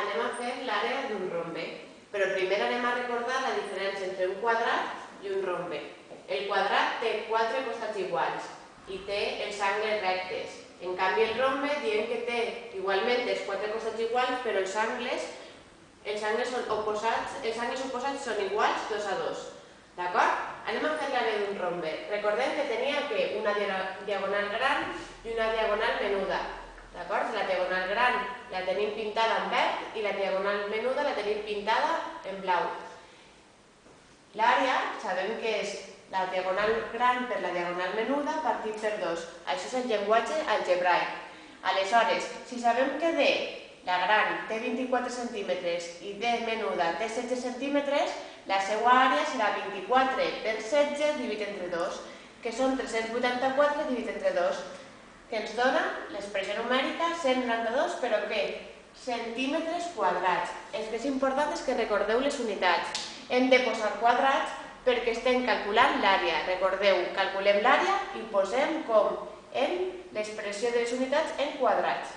anem a fer l'àrea d'un rombe, però primer anem a recordar la diferència entre un quadrat i un rombe. El quadrat té 4 costats iguals i té els angles rectes. En canvi, el rombe diem que té igualment els 4 costats iguals, però els angles oposats són iguals 2 a 2. D'acord? Anem a fer l'àrea d'un rombe. Recordem que tenia una diagonal gran i una diagonal menuda. D'acord? La diagonal gran la tenim pintada en verd i la diagonal menuda la tenim pintada en blau. L'àrea sabem que és la diagonal gran per la diagonal menuda partit per 2. Això és el llenguatge algebraic. Aleshores, si sabem que D, la gran, té 24 centímetres i D menuda té 16 centímetres, la seva àrea serà 24 per 16 dividit entre 2, que són 384 dividit entre 2, que ens dona l'expressió numèrica 192, però què? Centímetres quadrats. El que és important és que recordeu les unitats. Hem de posar quadrats perquè estem calculant l'àrea. Recordeu, calculem l'àrea i posem com en l'expressió de les unitats en quadrats.